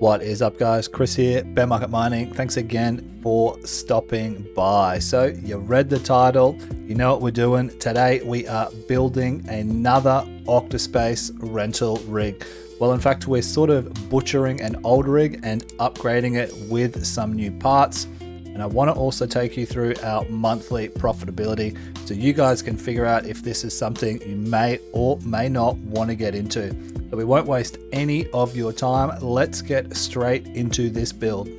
What is up, guys? Chris here, Bear Market Mining. Thanks again for stopping by. So you read the title, you know what we're doing. Today we are building another OctaSpace rental rig. Well, in fact, we're sort of butchering an old rig and upgrading it with some new parts. And I want to also take you through our monthly profitability so you guys can figure out if this is something you may or may not want to get into. But we won't waste any of your time. Let's get straight into this build.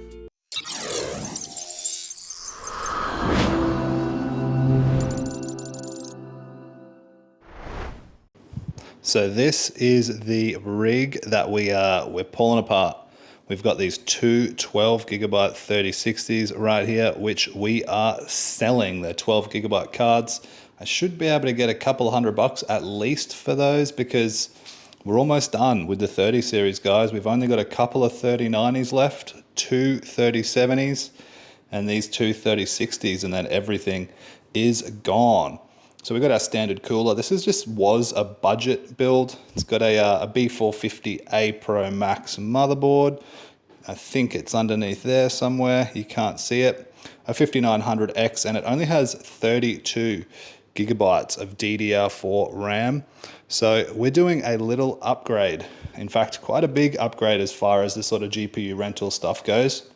So this is the rig that we're pulling apart. We've got these two 12 gigabyte 3060s right here, which we are selling. They're 12 gigabyte cards. I should be able to get a couple $100 at least for those because we're almost done with the 30 series, guys. We've only got a couple of 3090s left, two 3070s, and these two 3060s, and then everything is gone. So we got our standard cooler. This was a budget build. It's got a B450A Pro Max motherboard. I think it's underneath there somewhere. You can't see it. A 5900X, and it only has 32 gigabytes of DDR4 RAM. So we're doing a little upgrade. In fact, quite a big upgrade as far as the sort of GPU rental stuff goes.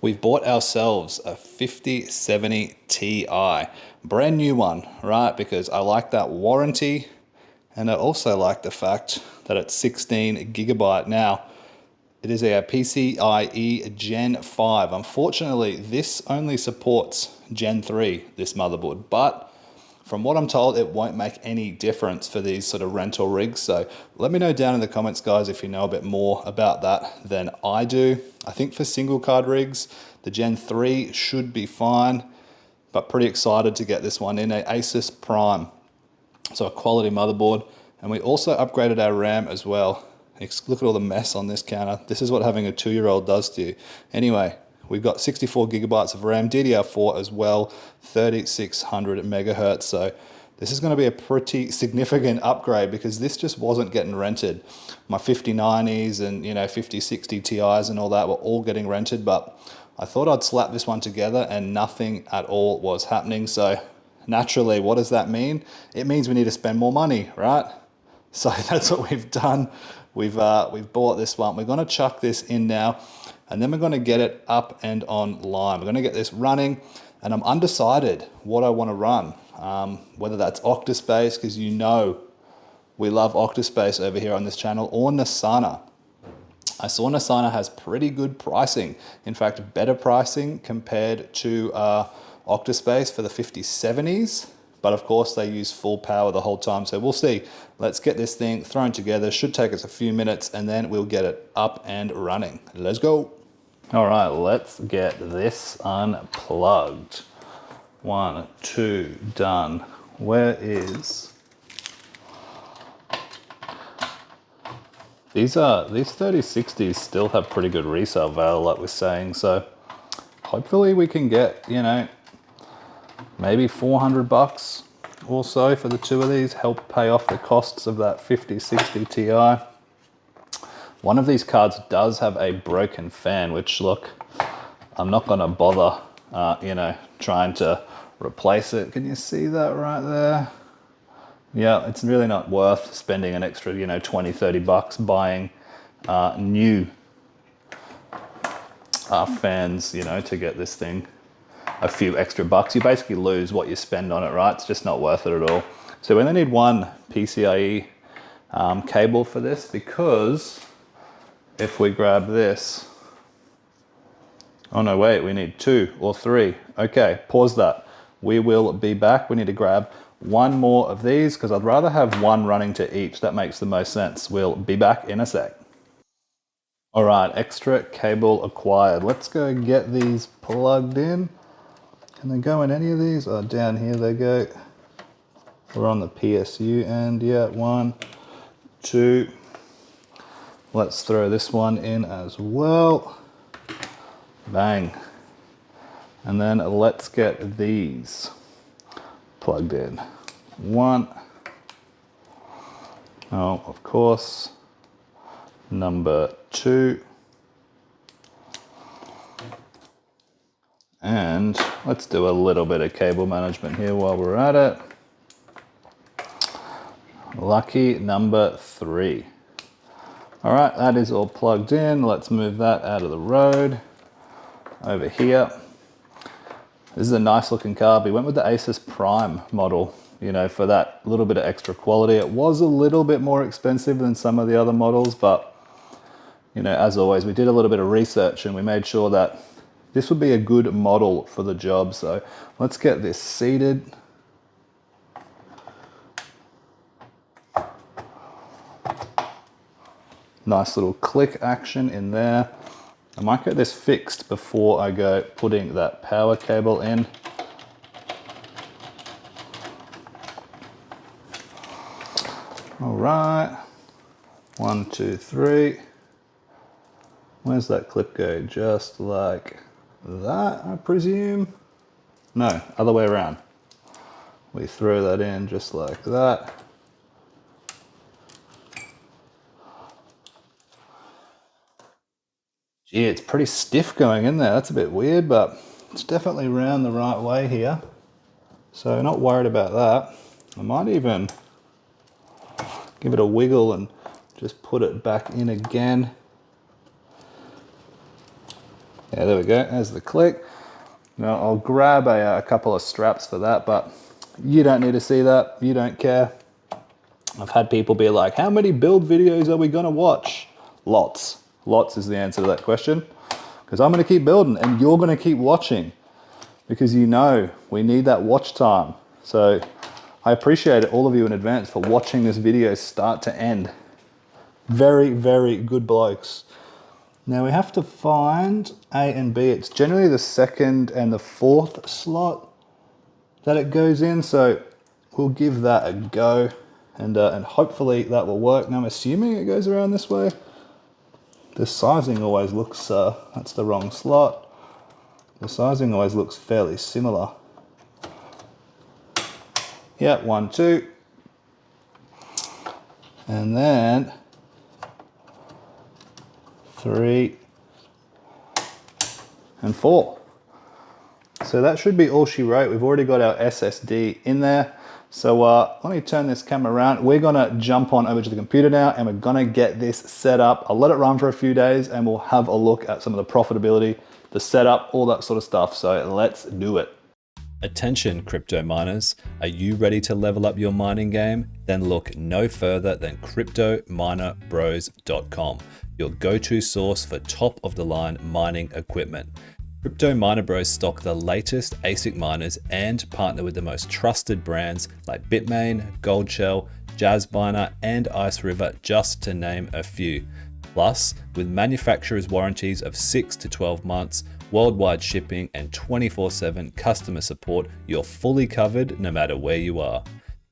We've bought ourselves a 5070 Ti, brand new one, right? Because I like that warranty, and I also like the fact that it's 16 gigabyte. Now, it is a PCIe Gen 5. Unfortunately, this only supports Gen 3, this motherboard, but from what I'm told, it won't make any difference for these sort of rental rigs. So let me know down in the comments, guys, if you know a bit more about that than I do. I think for single card rigs, the Gen 3 should be fine, but pretty excited to get this one in a Asus Prime. So a quality motherboard. And we also upgraded our RAM as well. Look at all the mess on this counter. This is what having a 2-year-old does to you. Anyway, we've got 64 gigabytes of RAM, DDR4 as well, 3600 megahertz. So this is going to be a pretty significant upgrade because this just wasn't getting rented. My 5090s and 5060 Ti's and all that were all getting rented, but I thought I'd slap this one together and nothing at all was happening. So naturally, what does that mean? It means we need to spend more money, right? So that's what we've done. We've bought this one. We're going to chuck this in now, and then we're going to get it up and online. We're going to get this running, and I'm undecided what I want to run. Whether that's OctaSpace, because we love OctaSpace over here on this channel, or Nasana. I saw Nasana has pretty good pricing. In fact, better pricing compared to OctaSpace for the 5070s. But of course, they use full power the whole time. So we'll see. Let's get this thing thrown together. Should take us a few minutes, and then we'll get it up and running. Let's go. All right, let's get this unplugged. 1, 2, done. Where is... These 3060s still have pretty good resale value, like we're saying. So hopefully we can get, maybe $400 or so for the two of these, help pay off the costs of that 5060 Ti. One of these cards does have a broken fan, which, look, I'm not gonna bother, trying to replace it. Can you see that right there? Yeah, it's really not worth spending an extra, $20-30 buying new fans, to get this thing a few extra bucks. You basically lose what you spend on it, right? It's just not worth it at all. So we only need one PCIe cable for this, because if we grab this, oh no, wait, we need 2 or 3. Okay, pause that. We will be back. We need to grab one more of these because I'd rather have one running to each. That makes the most sense. We'll be back in a sec. All right, extra cable acquired. Let's go get these plugged in. Can they go in any of these? Oh, down here they go. We're on the PSU end. Yeah, 1, 2. Let's throw this one in as well. Bang. And then let's get these plugged in. 1. Oh, of course. Number 2. And let's do a little bit of cable management here while we're at it. Lucky number 3. All right, that is all plugged in. Let's move that out of the road. Over here. This is a nice looking card. We went with the Asus Prime model, you know, for that little bit of extra quality. It was a little bit more expensive than some of the other models, but you know, as always, we did a little bit of research and we made sure that this would be a good model for the job. So let's get this seated. Nice little click action in there. I might get this fixed before I go putting that power cable in. All right, 1, 2, 3. Where's that clip go? Just like that, I presume? No, other way around. We throw that in just like that. Gee, it's pretty stiff going in there. That's a bit weird, but it's definitely round the right way here. So not worried about that. I might even give it a wiggle and just put it back in again. Yeah, there we go, there's the click. Now I'll grab a couple of straps for that, but you don't need to see that, you don't care. I've had people be like, how many build videos are we gonna watch? Lots. Lots is the answer to that question. Because I'm gonna keep building and you're gonna keep watching. Because you know, we need that watch time. So I appreciate all of you in advance for watching this video start to end. Very, very good blokes. Now we have to find A and B. It's generally the 2nd and the 4th slot that it goes in. So we'll give that a go and hopefully that will work. Now I'm assuming it goes around this way. The sizing always looks, that's the wrong slot. The sizing always looks fairly similar. Yeah, 1, 2. And then 3 and 4. So that should be all she wrote. We've already got our SSD in there. So let me turn this camera around. We're gonna jump on over to the computer now and we're gonna get this set up. I'll let it run for a few days and we'll have a look at some of the profitability, the setup, all that sort of stuff. So let's do it. Attention crypto miners, are you ready to level up your mining game? Then look no further than CryptoMinerBros.com, your go-to source for top of the line mining equipment. CryptoMinerBros stock the latest ASIC miners and partner with the most trusted brands like Bitmain, Goldshell, Jazzminer, and IceRiver, just to name a few. Plus, with manufacturers' warranties of 6 to 12 months, worldwide shipping, and 24/7 customer support, you're fully covered no matter where you are.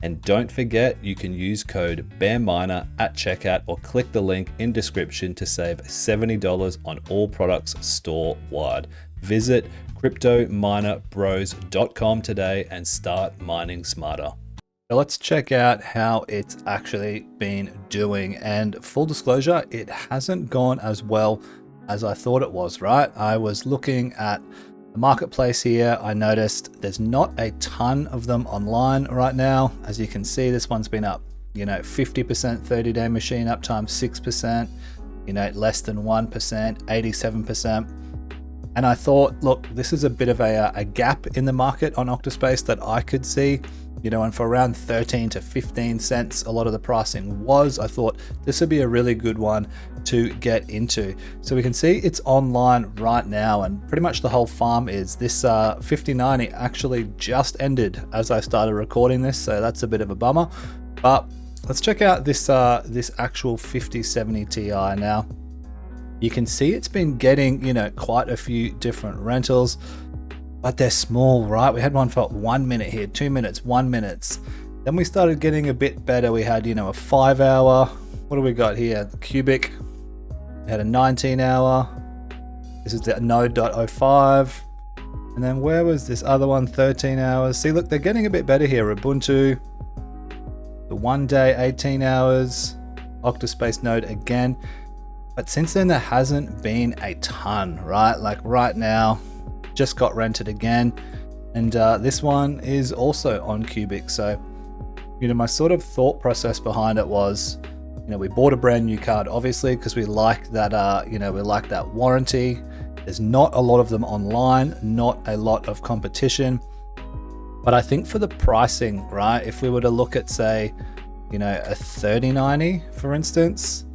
And don't forget, you can use code BearMarketMiner at checkout or click the link in description to save $70 on all products store-wide. Visit CryptoMinerBros.com today and start mining smarter. So let's check out how it's actually been doing. And full disclosure, it hasn't gone as well as I thought it was, right? I was looking at the marketplace here. I noticed there's not a ton of them online right now. As you can see, this one's been up, 50% 30-day machine uptime, 6%, less than 1%, 87%. And I thought, look, this is a bit of a gap in the market on OctaSpace that I could see, and for around 13 to 15 cents, a lot of the pricing was. I thought this would be a really good one to get into. So we can see it's online right now, and pretty much the whole farm is. This 5090 actually just ended as I started recording this, so that's a bit of a bummer. But let's check out this actual 5070 Ti now. You can see it's been getting, quite a few different rentals, but they're small, right? We had one for 1 minute here, 2 minutes, 1 minute. Then we started getting a bit better. We had, a 5 hour. What do we got here? The Cubic. We had a 19 hour. This is the Node.05. And then where was this other one? 13 hours. See, look, they're getting a bit better here. Ubuntu, the 1 day, 18 hours. OctaSpace Node again. But since then, there hasn't been a ton, right? Like right now, just got rented again. And this one is also on Cubic. So, you know, my sort of thought process behind it was, you know, we bought a brand new card, obviously, because we like that, you know, we like that warranty. There's not a lot of them online, not a lot of competition. But I think for the pricing, right, if we were to look at, say, you know, a 3090, for instance,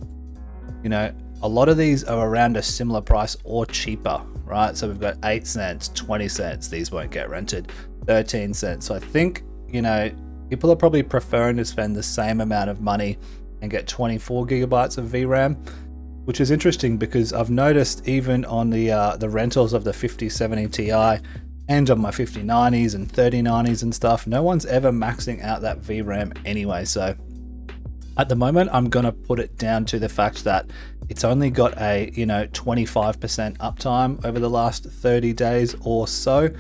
you know, a lot of these are around a similar price or cheaper, right? So we've got 8 cents, 20 cents, these won't get rented, 13 cents. So I think, you know, people are probably preferring to spend the same amount of money and get 24 gigabytes of VRAM, which is interesting because I've noticed even on the rentals of the 5070 Ti and on my 5090s and 3090s and stuff, no one's ever maxing out that VRAM anyway. So at the moment, I'm gonna put it down to the fact that it's only got a, you know, 25% uptime over the last 30 days or so.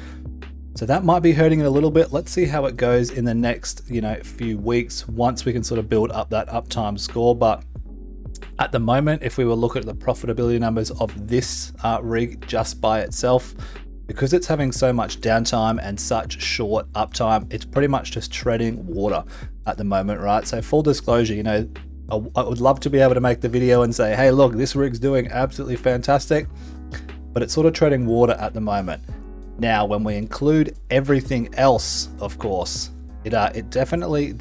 So that might be hurting it a little bit. Let's see how it goes in the next, you know, few weeks once we can sort of build up that uptime score. But at the moment, if we were looking at the profitability numbers of this rig just by itself, because it's having so much downtime and such short uptime, it's pretty much just treading water at the moment, right? So full disclosure, you know, I would love to be able to make the video and say, hey, look, this rig's doing absolutely fantastic, but it's sort of treading water at the moment. Now, when we include everything else, of course, it definitely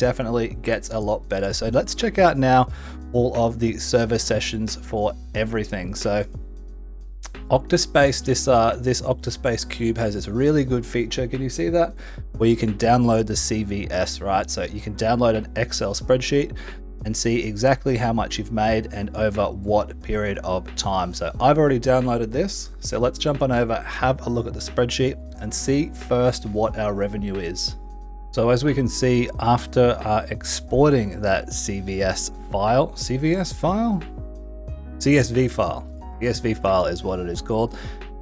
gets a lot better. So let's check out now all of the server sessions for everything. So OctaSpace, this OctaSpace Cube has this really good feature. Can you see that? Where you can download the CVS, right? So you can download an Excel spreadsheet and see exactly how much you've made and over what period of time. So I've already downloaded this. So let's jump on over, have a look at the spreadsheet and see first what our revenue is. So as we can see, after exporting that CSV file, CSV file is what it is called.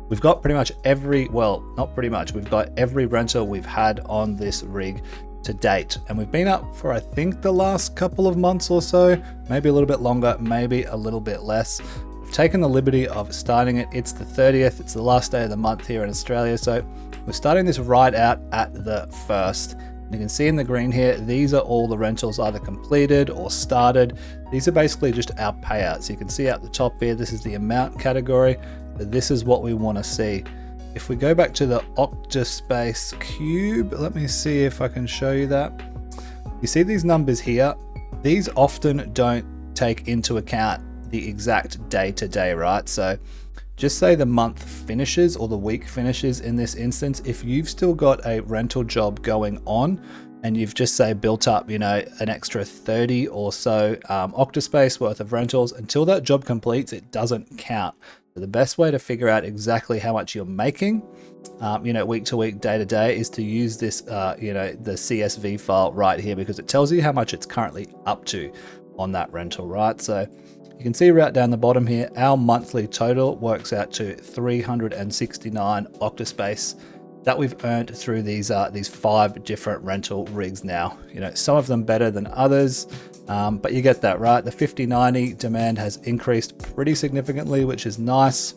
We've got pretty much every, well, not pretty much, we've got every rental we've had on this rig to date. And we've been up for, I think, the last couple of months or so, maybe a little bit longer, maybe a little bit less. We've taken the liberty of starting it. It's the 30th, it's the last day of the month here in Australia. So we're starting this right out at the 1st. You can see in the green here, these are all the rentals either completed or started. These are basically just our payouts. You can see at the top here, this is the amount category. So this is what we want to see. If we go back to the OctaSpace Cube, let me see if I can show you that. You see these numbers here? These often don't take into account the exact day-to-day, right? So just say the month finishes or the week finishes in this instance. If you've still got a rental job going on and you've just say built up, you know, an extra 30 or so OctaSpace worth of rentals, until that job completes, it doesn't count. So the best way to figure out exactly how much you're making, you know, week to week, day to day, is to use this, you know, the CSV file right here, because it tells you how much it's currently up to on that rental, right? So you can see right down the bottom here, our monthly total works out to 369 OctaSpace that we've earned through these 5 different rental rigs now. You know, some of them better than others, but you get that, right? The 5090 demand has increased pretty significantly, which is nice.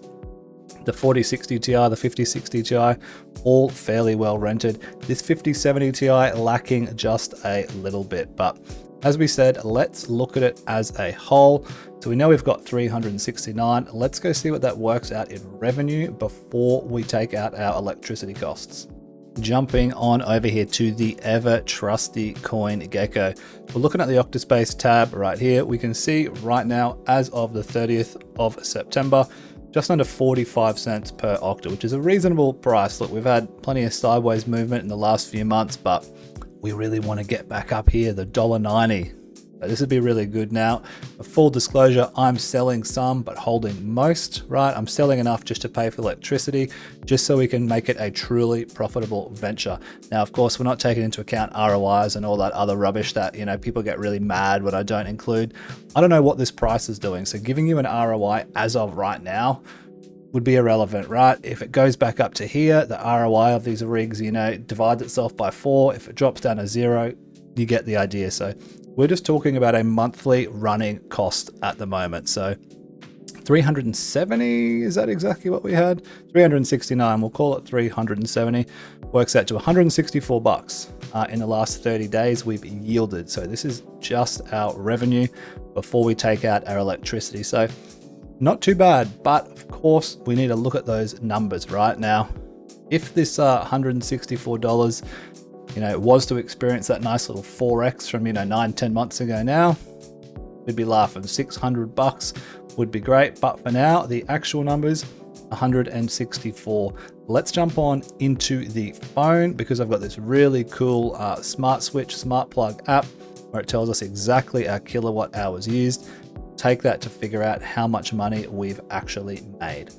The 4060 Ti, the 5060 Ti, all fairly well rented. This 5070 Ti lacking just a little bit, but as we said, let's look at it as a whole. So we know we've got 369. Let's go see what that works out in revenue before we take out our electricity costs. Jumping on over here to the ever trusty CoinGecko. We're looking at the OctaSpace tab right here. We can see right now, as of the 30th of September, just under 45 cents per octa, which is a reasonable price. Look, we've had plenty of sideways movement in the last few months, but we really want to get back up here, the $1.90. So this would be really good now. For full disclosure, I'm selling some, but holding most, right? I'm selling enough just to pay for electricity, just so we can make it a truly profitable venture. Now, of course, we're not taking into account ROIs and all that other rubbish that, you know, people get really mad when I don't include. I don't know what this price is doing. So giving you an ROI as of right now would be irrelevant, right? If it goes back up to here, the ROI of these rigs, you know, divides itself by 4. If it drops down to 0, you get the idea. So we're just talking about a monthly running cost at the moment. So 370, is that exactly what we had? 369, we'll call it 370. Works out to 164 bucks in the last 30 days we've yielded. So this is just our revenue before we take out our electricity. So not too bad, but of course we need to look at those numbers right now. If this $164, was to experience that nice little 4x from, 9-10 months ago now, we'd be laughing. 600 bucks would be great, but for now, the actual numbers, 164. Let's jump on into the phone because I've got this really cool smart switch, smart plug app where it tells us exactly our kilowatt hours used. Take that to figure out how much money we've actually made.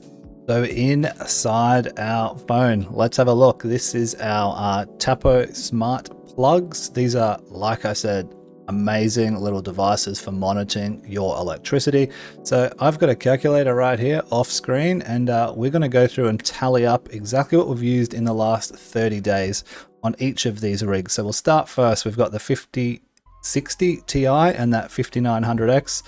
So inside our phone, let's have a look. This is our Tapo smart plugs. These are, like I said, amazing little devices for monitoring your electricity. So I've got a calculator right here off screen, and we're going to go through and tally up exactly what we've used in the last 30 days on each of these rigs. So we'll start first. We've got the 5060 Ti and that 5900X.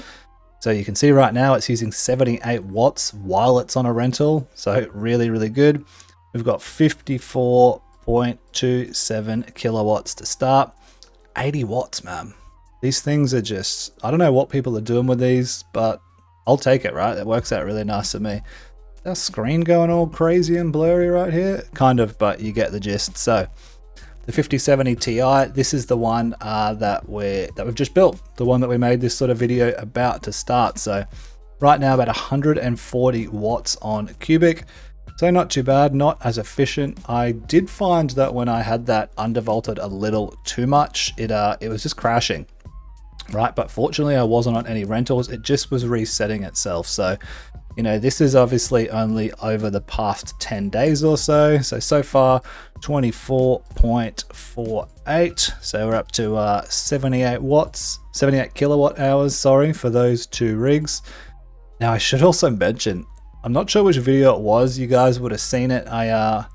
So you can see right now it's using 78 watts while it's on a rental. So really, really good. We've got 54.27 kilowatts to start. 80 watts, man. These things are just, I don't know what people are doing with these, but I'll take it, right? It works out really nice for me. Our screen going all crazy and blurry right here? Kind of, but you get the gist. So the 5070 Ti, this is the one that we've just built, the one that we made this sort of video about to start. So right now about 140 watts on cubic. So not too bad, not as efficient. I did find that when I had that undervolted a little too much, it was just crashing, right? But fortunately I wasn't on any rentals. It just was resetting itself. So, this is obviously only over the past 10 days or so. So far 24.48. So we're up to 78 kilowatt hours, sorry, for those two rigs. Now I should also mention, I'm not sure which video it was, you guys would have seen it. I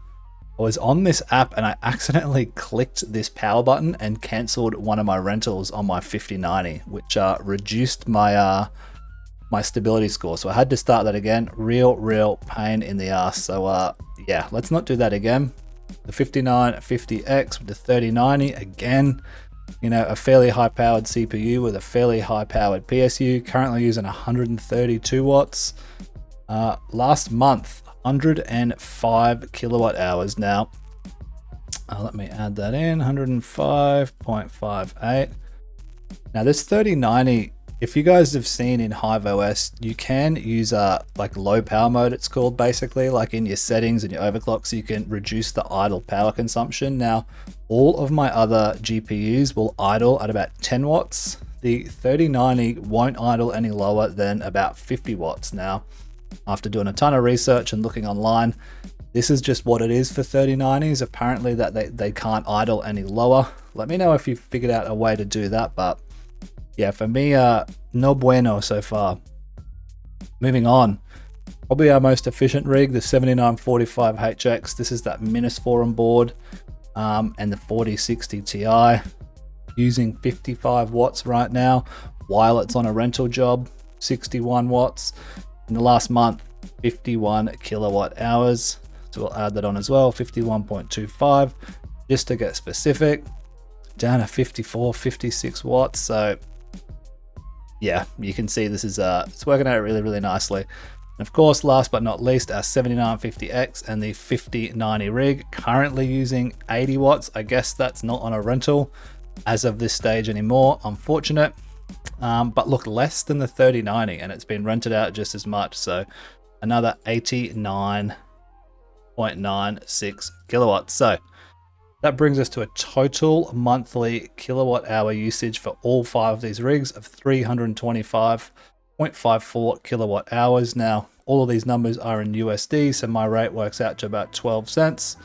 was on this app and I accidentally clicked this power button and cancelled one of my rentals on my 5090, which reduced my my stability score. So I had to start that again. Real pain in the ass. So yeah, let's not do that again. The 5950X with the 3090, again, a fairly high powered CPU with a fairly high powered PSU, currently using 132 watts. Last month, 105 kilowatt hours. Now, let me add that in, 105.58. Now this 3090, if you guys have seen in Hive OS, you can use like low power mode, it's called, basically, like in your settings and your overclock, so you can reduce the idle power consumption. Now, all of my other GPUs will idle at about 10 watts. The 3090 won't idle any lower than about 50 watts. Now, after doing a ton of research and looking online, this is just what it is for 3090s. Apparently that they can't idle any lower. Let me know if you've figured out a way to do that, but yeah, for me, no bueno so far. Moving on, probably our most efficient rig, the 7945HX. This is that Minas Forum board, and the 4060 Ti, using 55 watts right now while it's on a rental job, 61 watts. In the last month, 51 kilowatt hours. So we'll add that on as well, 51.25, just to get specific. Down to 54, 56 watts. So yeah, you can see this is it's working out really nicely. And of course, last but not least, our 7950X and the 5090 rig, currently using 80 watts. I guess that's not on a rental as of this stage anymore, unfortunate. But look, less than the 3090, and it's been rented out just as much. So another 89.96 kilowatts. So that brings us to a total monthly kilowatt hour usage for all 5 of these rigs of 325.54 kilowatt hours. Now, all of these numbers are in USD, so my rate works out to about 12 cents.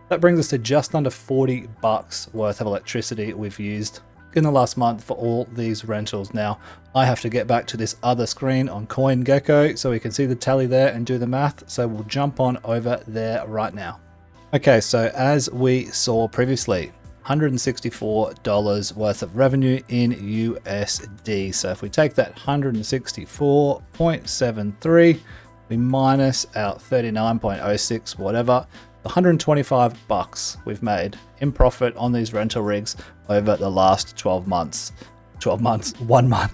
That brings us to just under 40 bucks worth of electricity we've used in the last month for all these rentals. Now, I have to get back to this other screen on CoinGecko so we can see the tally there and do the math. So we'll jump on over there right now. Okay, so as we saw previously, $164 worth of revenue in USD. So if we take that 164.73, we minus our 39.06, whatever, 125 bucks we've made in profit on these rental rigs over the last 12 months. 1 month.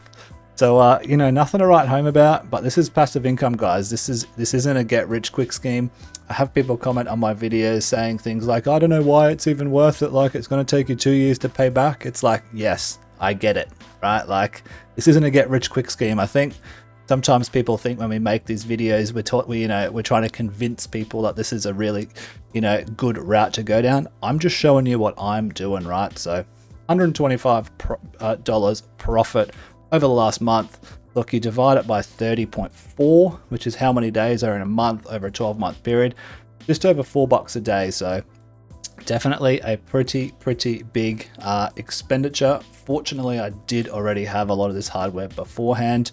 So, you know, nothing to write home about, but this is passive income, guys. This isn't a get rich quick scheme. I have people comment on my videos saying things like, I don't know why it's even worth it. Like, it's going to take you 2 years to pay back. It's like, yes, I get it, right? Like, this isn't a get rich quick scheme. I think sometimes people think when we make these videos, we're trying to convince people that this is a really, you know, good route to go down. I'm just showing you what I'm doing, right? So $125 profit over the last month. Look, you divide it by 30.4, which is how many days are in a month over a 12-month period. Just over $4 a day. So definitely a pretty big expenditure. Fortunately, I did already have a lot of this hardware beforehand.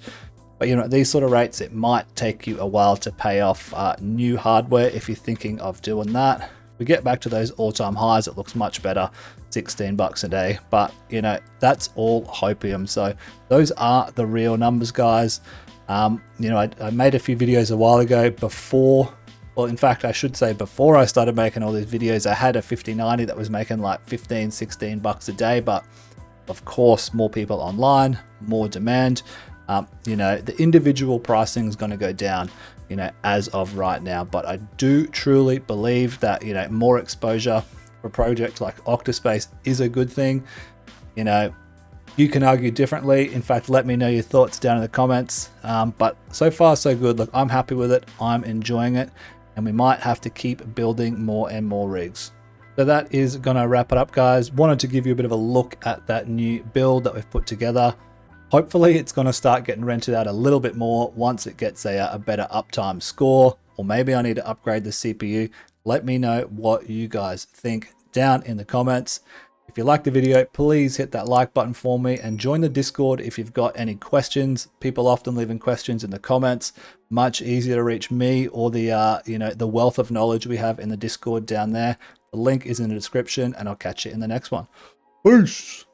But you know, at these sort of rates, it might take you a while to pay off new hardware if you're thinking of doing that. We get back to those all-time highs, it looks much better, 16 bucks a day. But you know, that's all hopium. So those are the real numbers, guys. You know, I made a few videos a while ago before, well, in fact, I should say before I started making all these videos, I had a 5090 that was making like 15, 16 bucks a day. But of course, more people online, more demand. You know, the individual pricing is going to go down, you know, as of right now. But I do truly believe that, you know, more exposure for projects like OctaSpace is a good thing. You know, you can argue differently. In fact, let me know your thoughts down in the comments. But so far, so good. Look, I'm happy with it. I'm enjoying it. And we might have to keep building more and more rigs. So that is going to wrap it up, guys. Wanted to give you a bit of a look at that new build that we've put together. Hopefully it's going to start getting rented out a little bit more once it gets a better uptime score, or maybe I need to upgrade the CPU. Let me know what you guys think down in the comments. If you like the video, please hit that like button for me and join the Discord if you've got any questions. People often leaving questions in the comments. Much easier to reach me or the you know, the wealth of knowledge we have in the Discord down there. The link is in the description, and I'll catch you in the next one. Peace.